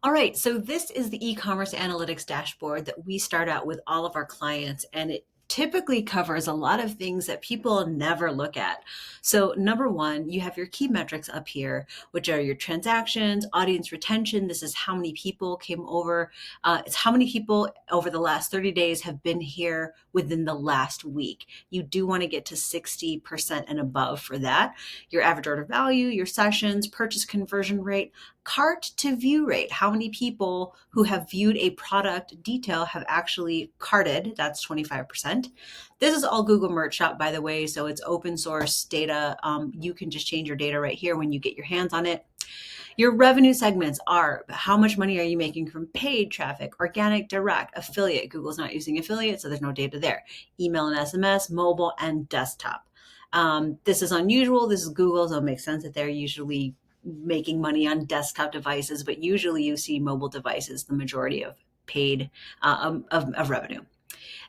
All right, so this is the e-commerce analytics dashboard that we start out with all of our clients, and it typically covers a lot of things that people never look at. So, number one, you have your key metrics up here, which are your transactions, audience retention. This is how many people came over. It's how many people over the last 30 days have been here within the last week. You do want to get to 60% and above for that. Your average order value, your sessions, purchase conversion rate, cart to view rate. How many people who have viewed a product detail have actually carted? That's 25%. This is all Google Merch Shop, by the way, so it's open source data. You can just change your data right here when you get your hands on it. Your revenue segments are how much money are you making from paid traffic, organic, direct, affiliate. Google's not using affiliate, so there's no data there. Email and SMS, mobile, and desktop. This is unusual. This is Google, so it makes sense that they're usually making money on desktop devices, but usually you see mobile devices, the majority of paid of revenue.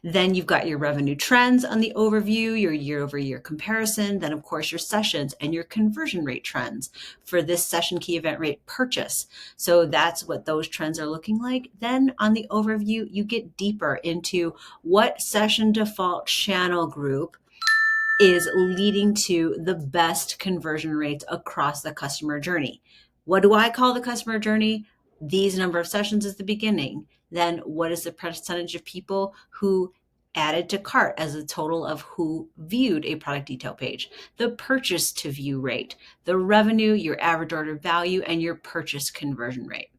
Then you've got your revenue trends on the overview, your year over year comparison, then of course your sessions and your conversion rate trends for this session key event rate purchase. So that's what those trends are looking like. Then on the overview, you get deeper into what session default channel group is leading to the best conversion rates across the customer journey. What do I call the customer journey? These number of sessions is the beginning. Then what is the percentage of people who added to cart as a total of who viewed a product detail page? The purchase to view rate, the revenue, your average order value, and your purchase conversion rate.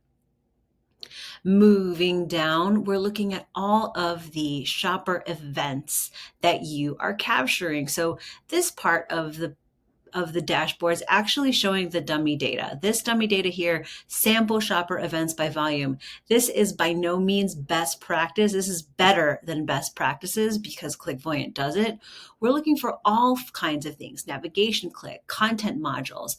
Moving down, we're looking at all of the shopper events that you are capturing. So this part of the dashboard is actually showing the dummy data. This dummy data here, sample shopper events by volume. This is by no means best practice. This is better than best practices because Clickvoyant does it. We're looking for all kinds of things: navigation click, content modules,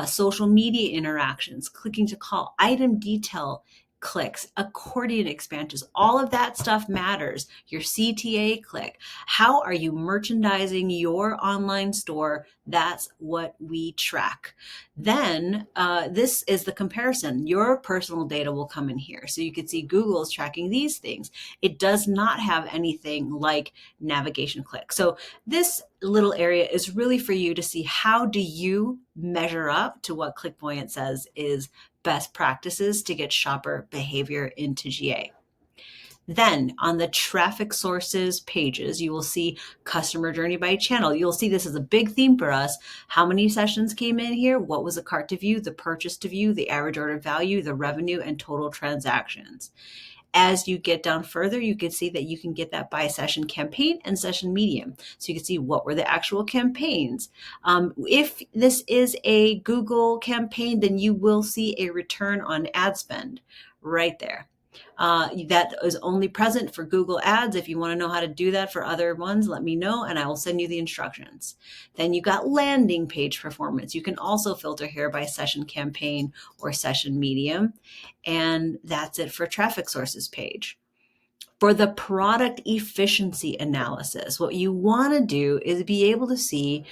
social media interactions, clicking to call, item detail clicks, accordion expansions, all of that stuff matters. Your CTA click. How are you merchandising your online store? That's what we track. Then this is the comparison. Your personal data will come in here. So you can see Google is tracking these things. It does not have anything like navigation click. So this little area is really for you to see how do you measure up to what Clickvoyant says is best practices to get shopper behavior into GA. Then on the traffic sources pages, you will see customer journey by channel. You'll see this is a big theme for us. How many sessions came in here? What was the cart to view, the purchase to view, the average order value, the revenue, and total transactions. As you get down further, you can see that you can get that by session campaign and session medium. So you can see what were the actual campaigns. If this is a Google campaign, then you will see a return on ad spend right there. That is only present for Google Ads. If you want to know how to do that for other ones, let me know and I will send you the instructions. Then you got landing page performance. You can also filter here by session campaign or session medium. And that's it for traffic sources page. For the product efficiency analysis, what you want to do is be able to see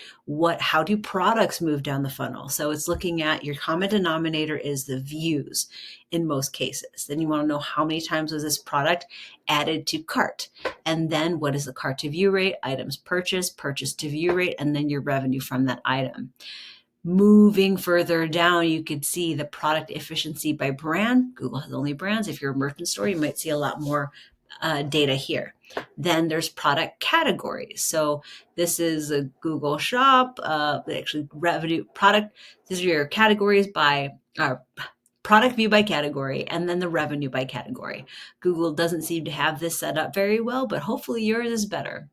how do products move down the funnel. So it's looking at your common denominator is the views in most cases. Then you want to know how many times was this product added to cart. And then what is the cart to view rate, items purchased, purchase to view rate, and then your revenue from that item. Moving further down, you could see the product efficiency by brand. Google has only brands. If you're a merchant store, you might see a lot more data here. Then there's product categories. So this is a Google Shop, actually revenue product. These are your categories by product view by category, and then the revenue by category. Google doesn't seem to have this set up very well, but hopefully yours is better.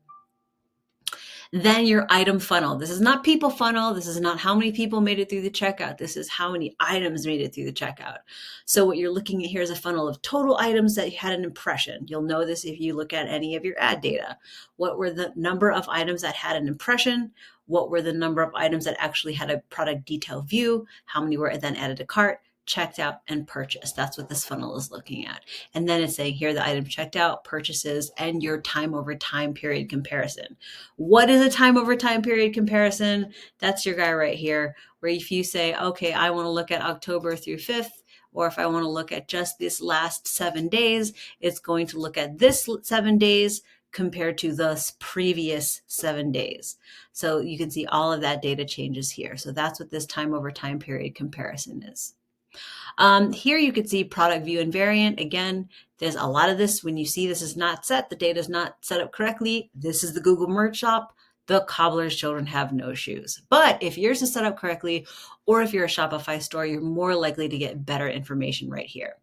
Then your item funnel. This is not people funnel. This is not how many people made it through the checkout. This is how many items made it through the checkout. So what you're looking at here is a funnel of total items that had an impression. You'll know this if you look at any of your ad data. What were the number of items that had an impression? What were the number of items that actually had a product detail view? How many were then added to cart, checked out, and purchased? That's what this funnel is looking at. And then it's saying here the item checked out, purchases, and your time over time period comparison. What is a time over time period comparison? That's your guy right here, where if you say, okay, I want to look at October through 5th, or if I want to look at just this last 7 days, it's going to look at this 7 days compared to the previous 7 days. So you can see all of that data changes here. So that's what this time over time period comparison is. Here you can see product view and variant. Again, there's a lot of this. When you see this is not set, the data is not set up correctly. This is the Google Merch Shop. The cobbler's children have no shoes. But if yours is set up correctly, or if you're a Shopify store, you're more likely to get better information right here.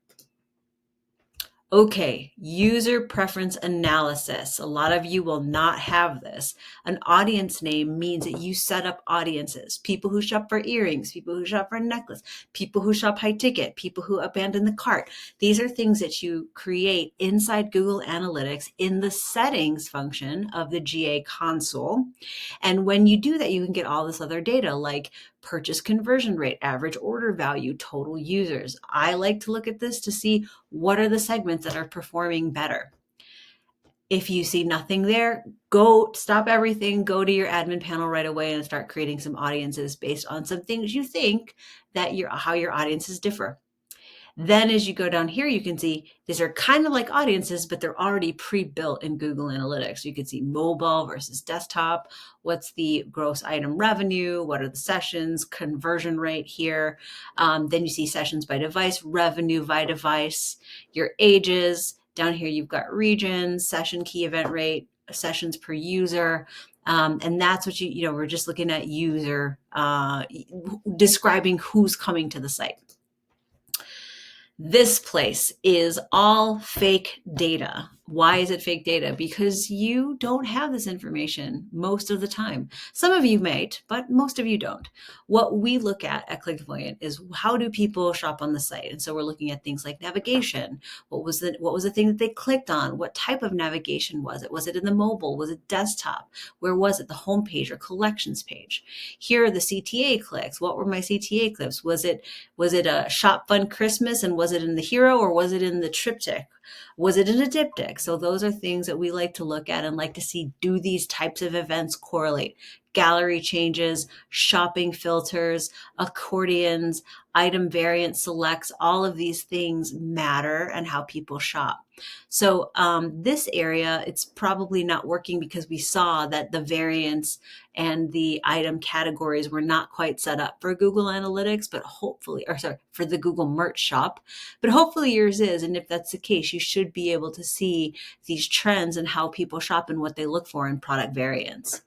Okay, user preference analysis. A lot of you will not have this. An audience name means that you set up audiences. People who shop for earrings, people who shop for a necklace, people who shop high ticket, people who abandon the cart. These are things that you create inside Google Analytics in the settings function of the GA console. And when you do that, you can get all this other data like purchase conversion rate, average order value, total users. I like to look at this to see what are the segments that are performing better. If you see nothing there, go stop everything, go to your admin panel right away and start creating some audiences based on some things you think that how your audiences differ. Then as you go down here, you can see these are kind of like audiences, but they're already pre-built in Google Analytics. You can see mobile versus desktop. What's the gross item revenue? What are the sessions? Conversion rate here. Then you see sessions by device, revenue by device, your ages. Down here, you've got regions, session key event rate, sessions per user. And that's what we're just looking at user, describing who's coming to the site. This place is all fake data. Why is it fake data? Because you don't have this information most of the time. Some of you might, but most of you don't. What we look at Clickvoyant is how do people shop on the site? And so we're looking at things like navigation. What was the thing that they clicked on? What type of navigation was it? Was it in the mobile? Was it desktop? Where was it? The home page or collections page? Here are the CTA clicks. What were my CTA clicks? Was it a shop fun Christmas and was it in the hero or was it in the triptych? Was it in a diptych? So those are things that we like to look at and like to see, do these types of events correlate? Gallery changes, shopping filters, accordions, item variant selects, all of these things matter and how people shop. So this area, it's probably not working because we saw that the variants and the item categories were not quite set up for Google Analytics, but hopefully, for the Google Merch Shop, but hopefully yours is. And if that's the case, you should be able to see these trends and how people shop and what they look for in product variants.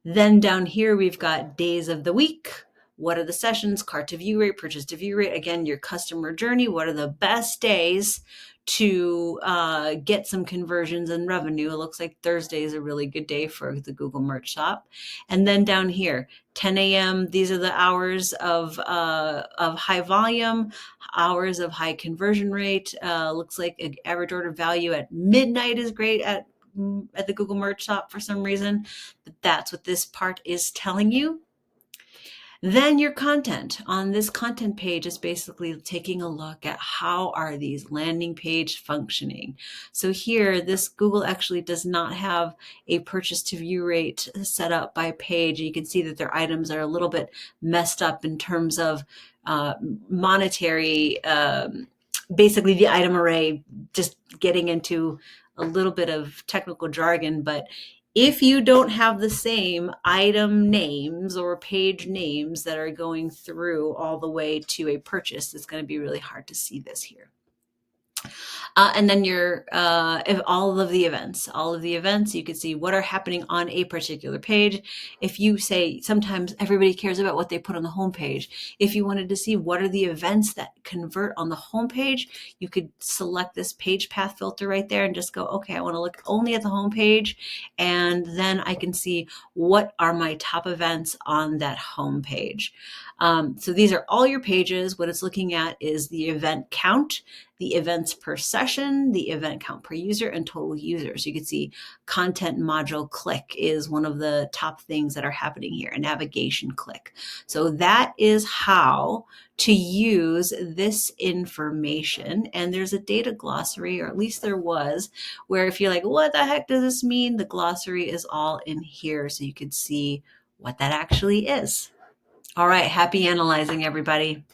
Then down here, we've got days of the week. What are the sessions, cart to view rate, purchase to view rate? Again, your customer journey. What are the best days to get some conversions and revenue? It looks like Thursday is a really good day for the Google Merch Shop. And then down here, 10 a.m. These are the hours of high volume, hours of high conversion rate. Looks like an average order value at midnight is great at the Google Merch Shop for some reason. But that's what this part is telling you. Then your content on this content page is basically taking a look at how are these landing page functioning. So here, this Google actually does not have a purchase to view rate set up by page. You can see that their items are a little bit messed up in terms of monetary, basically the item array, just getting into a little bit of technical jargon, but if you don't have the same item names or page names that are going through all the way to a purchase, it's going to be really hard to see this here. And then if all of the events, you can see what are happening on a particular page. If you say, sometimes everybody cares about what they put on the homepage. If you wanted to see what are the events that convert on the homepage, you could select this page path filter right there and just go, okay, I want to look only at the homepage. And then I can see what are my top events on that homepage. So these are all your pages. What it's looking at is the event count, the events per session, the event count per user, and total users. You can see content module click is one of the top things that are happening here, a navigation click. So that is how to use this information. And there's a data glossary, or at least there was, where if you're like, what the heck does this mean? The glossary is all in here so you can see what that actually is. All right, happy analyzing, everybody.